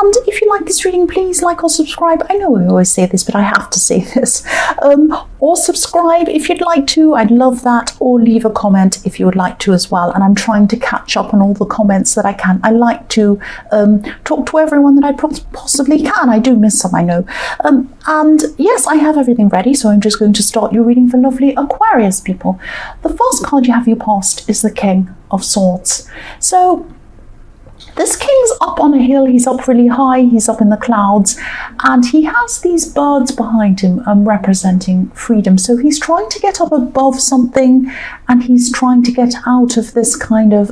And if you like this reading, please like or subscribe. I know I always say this, but I have to say this. Or subscribe if you'd like to. I'd love that. Or leave a comment if you would like to as well. And I'm trying to catch up on all the comments that I can. I like to talk to everyone that I possibly can. I do miss some, I know. And yes, I have everything ready, so I'm just going to start your reading for lovely Aquarius people. The first card you have your past is the King of Swords. So this king's up on a hill, he's up really high, he's up in the clouds, and he has these birds behind him representing freedom. So he's trying to get up above something, and he's trying to get out of this kind of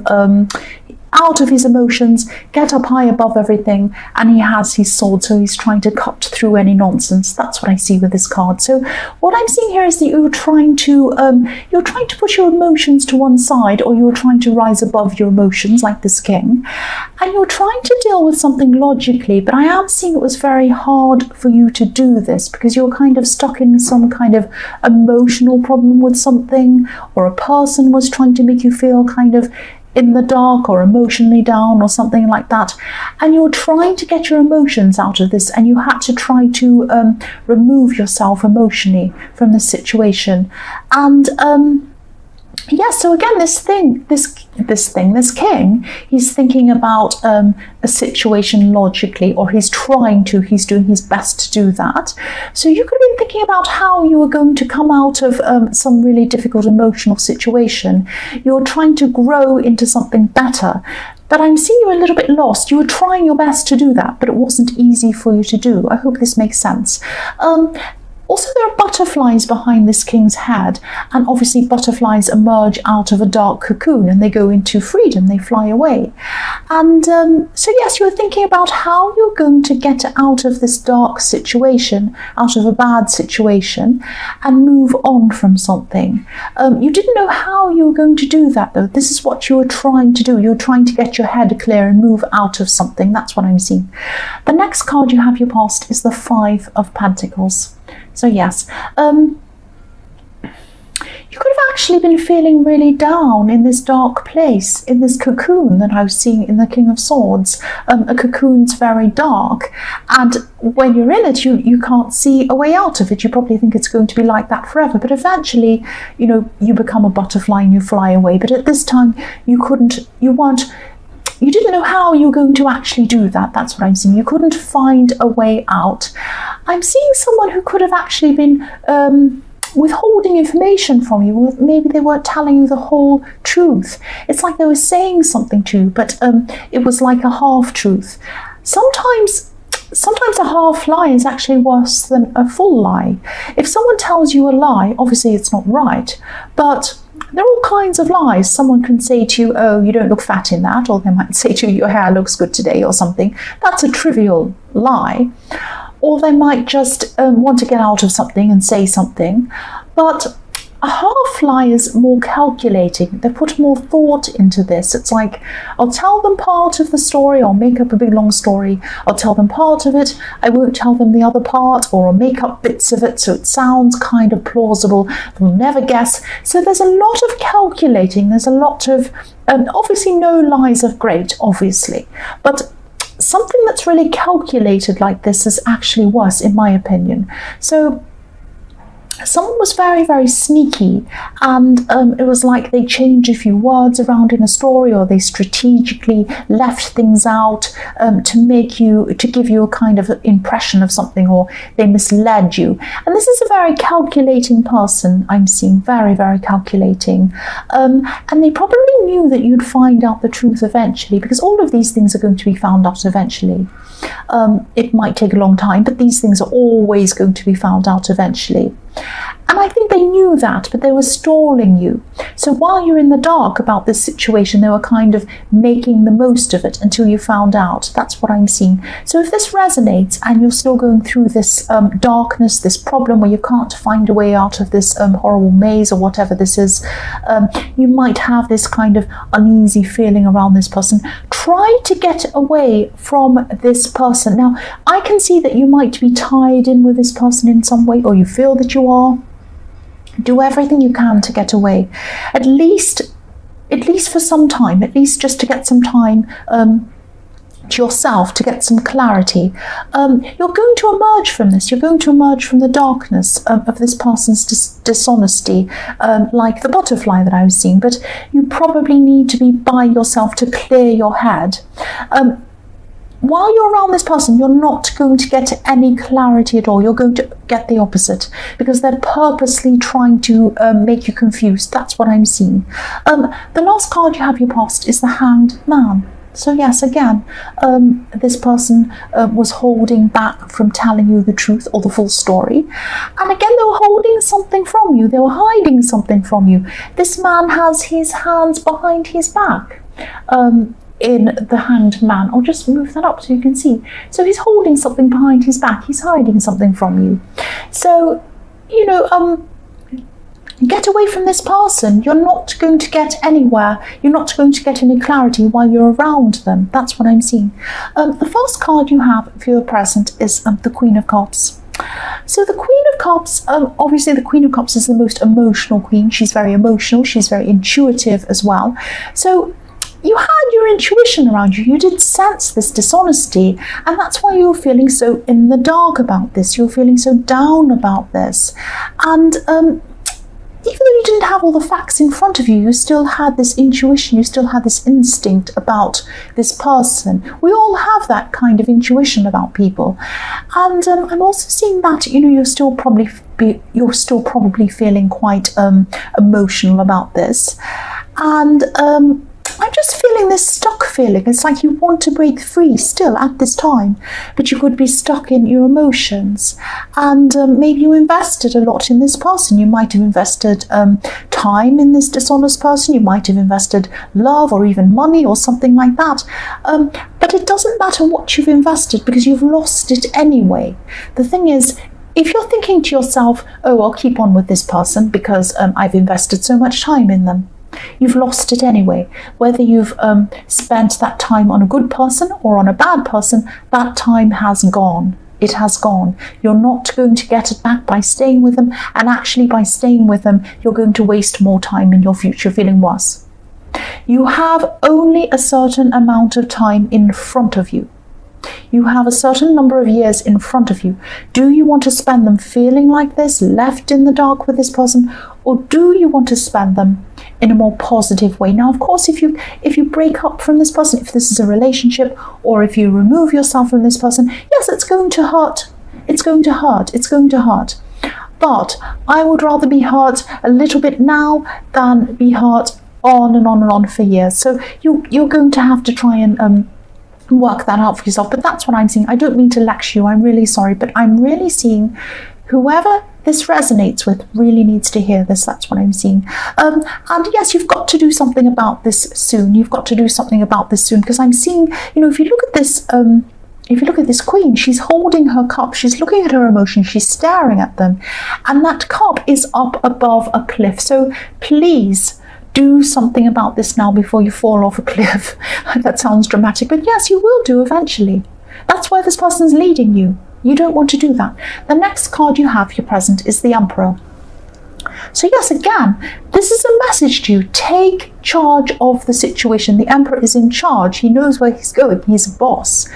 out of his emotions, get up high above everything, and he has his sword, so he's trying to cut through any nonsense. That's what I see with this card. So what I'm seeing here is that you're trying to put your emotions to one side, or you're trying to rise above your emotions like this king, and you're trying to deal with something logically, but I am seeing it was very hard for you to do this because you're kind of stuck in some kind of emotional problem with something, or a person was trying to make you feel kind of in the dark or emotionally down or something like that, and you're trying to get your emotions out of this, and you had to try to remove yourself emotionally from the situation. And yeah, so again, this king, he's thinking about a situation logically, or he's doing his best to do that. So you could have been thinking about how you were going to come out of some really difficult emotional situation. You're trying to grow into something better. But I'm seeing you a little bit lost. You were trying your best to do that, but it wasn't easy for you to do. I hope this makes sense. Also, there are butterflies behind this king's head, and obviously butterflies emerge out of a dark cocoon and they go into freedom, they fly away. And so yes, you're thinking about how you're going to get out of this dark situation, out of a bad situation, and move on from something. You didn't know how you were going to do that though. This is what you were trying to do. You're trying to get your head clear and move out of something. That's what I'm seeing. The next card you have your past is the Five of Pentacles. So yes, you could have actually been feeling really down in this dark place, in this cocoon that I was seeing in the King of Swords. A cocoon's very dark, and when you're in it, you can't see a way out of it. You probably think it's going to be like that forever, but eventually, you know, you become a butterfly and you fly away. But at this time, you didn't know how you were going to actually do that. That's what I'm seeing. You couldn't find a way out. I'm seeing someone who could have actually been withholding information from you. Maybe they weren't telling you the whole truth. It's like they were saying something to you, but it was like a half-truth. Sometimes a half lie is actually worse than a full lie. If someone tells you a lie, obviously it's not right, but there are all kinds of lies. Someone can say to you, oh, you don't look fat in that, or they might say to you, your hair looks good today or something. That's a trivial lie. Or they might just want to get out of something and say something. But a half lie is more calculating. They put more thought into this. It's like, I'll tell them part of the story, I'll make up a big long story, I'll tell them part of it, I won't tell them the other part, or I'll make up bits of it so it sounds kind of plausible, they'll never guess. So there's a lot of calculating, there's a lot of, obviously no lies are great, obviously, but something that's really calculated like this is actually worse, in my opinion. So someone was very, very sneaky, and it was like they changed a few words around in a story, or they strategically left things out to give you a kind of impression of something, or they misled you. And this is a very calculating person I'm seeing, very, very calculating. And they probably knew that you'd find out the truth eventually, because all of these things are going to be found out eventually. It might take a long time, but these things are always going to be found out eventually. And I think they knew that, but they were stalling you. So while you're in the dark about this situation, they were kind of making the most of it until you found out. That's what I'm seeing. So if this resonates and you're still going through this darkness, this problem where you can't find a way out of this horrible maze or whatever this is, you might have this kind of uneasy feeling around this person. Try to get away from this person. Now, I can see that you might be tied in with this person in some way, or you feel that you are. Do everything you can to get away, at least for some time, at least just to get some time to yourself to get some clarity. You're going to emerge from this. You're going to emerge from the darkness of this person's dishonesty, like the butterfly that I was seeing. But you probably need to be by yourself to clear your head. While you're around this person, you're not going to get any clarity at all. You're going to get the opposite, because they're purposely trying to make you confused. That's what I'm seeing. The last card you have your past is the Hanged Man. So yes, again, this person was holding back from telling you the truth or the full story. And again, they were holding something from you. They were hiding something from you. This man has his hands behind his back. In the Hanged Man. I'll just move that up so you can see. So he's holding something behind his back. He's hiding something from you. So, you know, get away from this person. You're not going to get anywhere. You're not going to get any clarity while you're around them. That's what I'm seeing. The first card you have for your present is the Queen of Cups. So the Queen of Cups, obviously the Queen of Cups is the most emotional queen. She's very emotional. She's very intuitive as well. So you had your intuition around you. You did sense this dishonesty, and that's why you're feeling so in the dark about this. You're feeling so down about this. And even though you didn't have all the facts in front of you, you still had this intuition, you still had this instinct about this person. We all have that kind of intuition about people. And I'm also seeing that, you know, you're still probably feeling quite emotional about this. And I'm just feeling this stuck feeling. It's like you want to break free still at this time, but you could be stuck in your emotions. And maybe you invested a lot in this person. You might have invested time in this dishonest person. You might have invested love or even money or something like that. But it doesn't matter what you've invested, because you've lost it anyway. The thing is, if you're thinking to yourself, oh, I'll keep on with this person because I've invested so much time in them, you've lost it anyway. Whether you've spent that time on a good person or on a bad person, that time has gone. It has gone. You're not going to get it back by staying with them, and actually by staying with them, you're going to waste more time in your future feeling worse. You have only a certain amount of time in front of you. You have a certain number of years in front of you. Do you want to spend them feeling like this, left in the dark with this person, or do you want to spend them in a more positive way? Now, of course, if you break up from this person, if this is a relationship, or if you remove yourself from this person, yes, it's going to hurt. It's going to hurt. It's going to hurt. But I would rather be hurt a little bit now than be hurt on and on and on for years. So you're going to have to try and work that out for yourself. But that's what I'm seeing. I don't mean to lecture you. I'm really sorry, but I'm really seeing whoever this resonates with really needs to hear this. That's what I'm seeing. And yes, you've got to do something about this soon. You've got to do something about this soon, because I'm seeing, you know, if you look at this, if you look at this queen, she's holding her cup, she's looking at her emotions, she's staring at them, and that cup is up above a cliff. So please do something about this now before you fall off a cliff. That sounds dramatic, but yes, you will do eventually. That's where this person's leading you. You don't want to do that. The next card you have, your present, is the Emperor. So yes, again, this is a message to you. Take charge of the situation. The Emperor is in charge. He knows where he's going. He's a boss.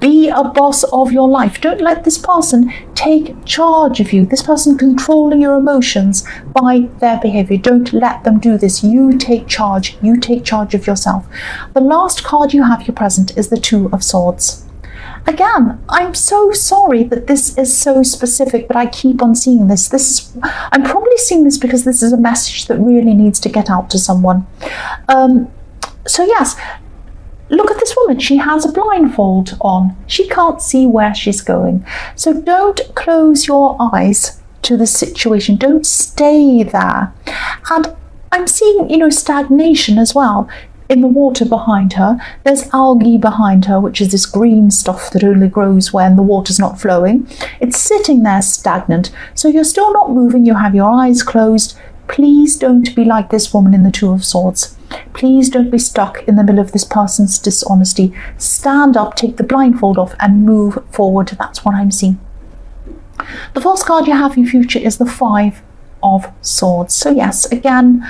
Be a boss of your life. Don't let this person take charge of you. This person controlling your emotions by their behavior. Don't let them do this. You take charge. You take charge of yourself. The last card you have, your present, is the Two of Swords. Again, I'm so sorry that this is so specific, but I keep on seeing this. I'm probably seeing this because this is a message that really needs to get out to someone. So yes, look at this woman. She has a blindfold on. She can't see where she's going. So don't close your eyes to the situation. Don't stay there. And I'm seeing, you know, stagnation as well. In the water behind her, there's algae behind her, which is this green stuff that only grows when the water's not flowing. It's sitting there stagnant. So you're still not moving. You have your eyes closed. Please don't be like this woman in the Two of Swords. Please don't be stuck in the middle of this person's dishonesty. Stand up, take the blindfold off, and move forward. That's what I'm seeing. The first card you have in future is the Five of Swords. So yes, again,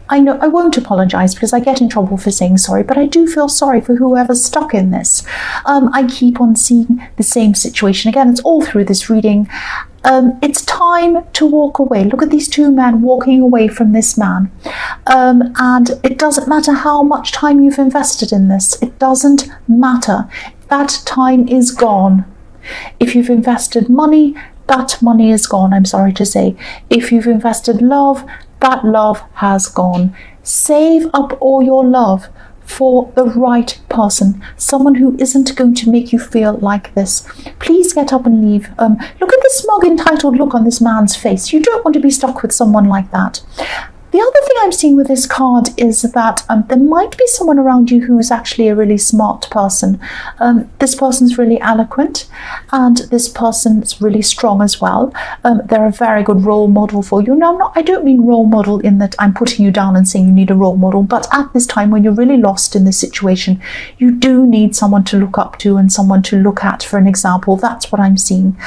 I know I won't apologise because I get in trouble for saying sorry, but I do feel sorry for whoever's stuck in this. I keep on seeing the same situation again. It's all through this reading. It's time to walk away. Look at these two men walking away from this man. And it doesn't matter how much time you've invested in this. It doesn't matter. That time is gone. If you've invested money, that money is gone, I'm sorry to say. If you've invested love, that love has gone. Save up all your love for the right person, someone who isn't going to make you feel like this. Please get up and leave. Look at the smug, entitled look on this man's face. You don't want to be stuck with someone like that. The other thing I'm seeing with this card is that there might be someone around you who's actually a really smart person. This person's really eloquent, and this person's really strong as well. They're a very good role model for you. Now, I don't mean role model in that I'm putting you down and saying you need a role model, but at this time when you're really lost in this situation, you do need someone to look up to and someone to look at for an example. That's what I'm seeing.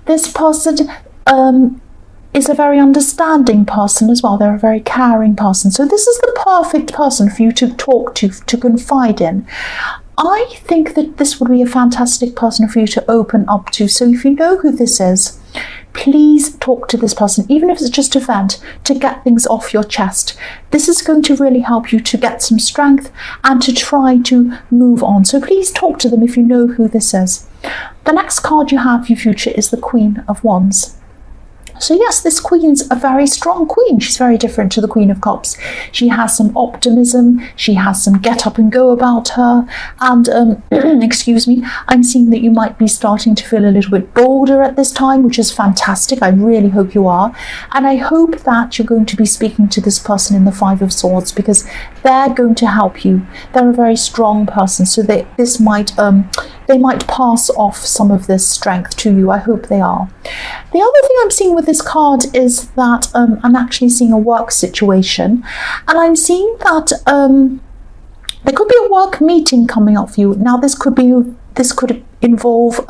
This person is a very understanding person as well. They're a very caring person. So this is the perfect person for you to talk to confide in. I think that this would be a fantastic person for you to open up to. So if you know who this is, please talk to this person, even if it's just a vent, to get things off your chest. This is going to really help you to get some strength and to try to move on. So please talk to them if you know who this is. The next card you have for your future is the Queen of Wands. So yes, this queen's a very strong queen. She's very different to the Queen of Cups. She has some optimism. She has some get up and go about her. And excuse me, I'm seeing that you might be starting to feel a little bit bolder at this time, which is fantastic. I really hope you are. And I hope that you're going to be speaking to this person in the Five of Swords, because they're going to help you. They're a very strong person. So they might pass off some of this strength to you. I hope they are. The other thing I'm seeing with this card is that I'm actually seeing a work situation, and I'm seeing that there could be a work meeting coming up for you. Now this could involve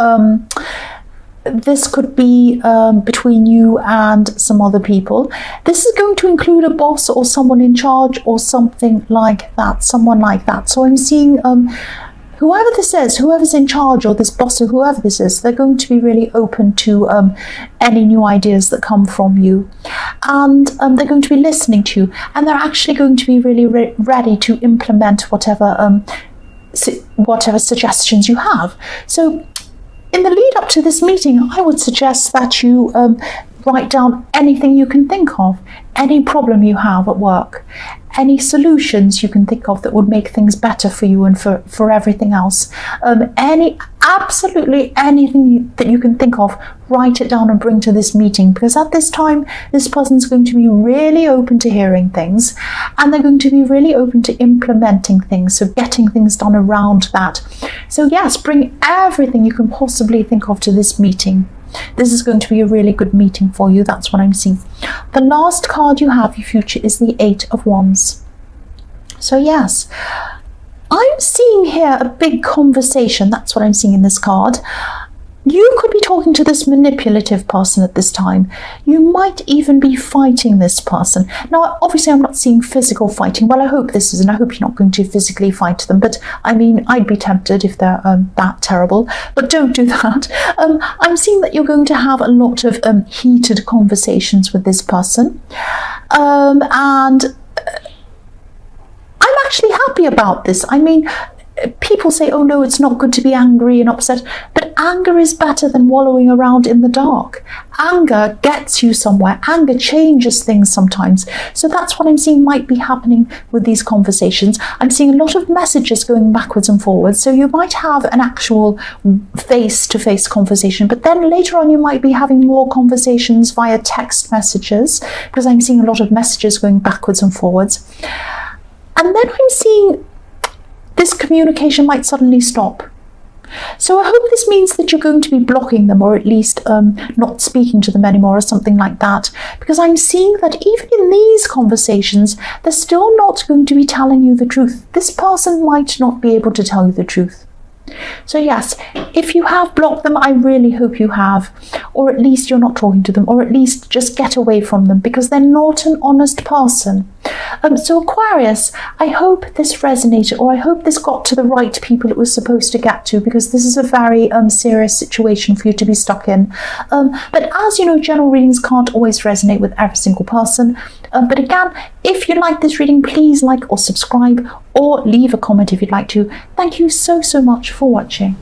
this could be between you and some other people. This is going to include a boss or someone in charge or something like that, someone like that. So I'm seeing whoever this is, whoever's in charge, or this boss or whoever this is, they're going to be really open to any new ideas that come from you. And they're going to be listening to you, and they're actually going to be really ready to implement whatever suggestions you have. So in the lead up to this meeting, I would suggest that you write down anything you can think of, any problem you have at work, any solutions you can think of that would make things better for you and for everything else. Absolutely anything that you can think of, write it down and bring to this meeting, because at this time, this person's going to be really open to hearing things, and they're going to be really open to implementing things, so getting things done around that. So yes, bring everything you can possibly think of to this meeting. This is going to be a really good meeting for you. That's what I'm seeing. The last card you have, your future, is the Eight of Wands. So yes, I'm seeing here a big conversation. That's what I'm seeing in this card. You could be talking to this manipulative person at this time. You might even be fighting this person. Now, obviously, I'm not seeing physical fighting. Well, I hope this is, and I hope you're not going to physically fight them. But I mean, I'd be tempted if they're that terrible. But don't do that. I'm seeing that you're going to have a lot of heated conversations with this person. And I'm actually happy about this. I mean, people say, oh no, it's not good to be angry and upset, but anger is better than wallowing around in the dark. Anger gets you somewhere. Anger changes things sometimes. So that's what I'm seeing might be happening with these conversations. I'm seeing a lot of messages going backwards and forwards. So you might have an actual face-to-face conversation, but then later on you might be having more conversations via text messages, because I'm seeing a lot of messages going backwards and forwards. And then I'm seeing this communication might suddenly stop. So I hope this means that you're going to be blocking them, or at least not speaking to them anymore, or something like that. Because I'm seeing that even in these conversations, they're still not going to be telling you the truth. This person might not be able to tell you the truth. So yes, if you have blocked them, I really hope you have, or at least you're not talking to them, or at least just get away from them, because they're not an honest person. So Aquarius, I hope this resonated, or I hope this got to the right people it was supposed to get to, because this is a very serious situation for you to be stuck in. But as you know, general readings can't always resonate with every single person. But again, if you like this reading, please like or subscribe, or leave a comment if you'd like to. Thank you so much for watching.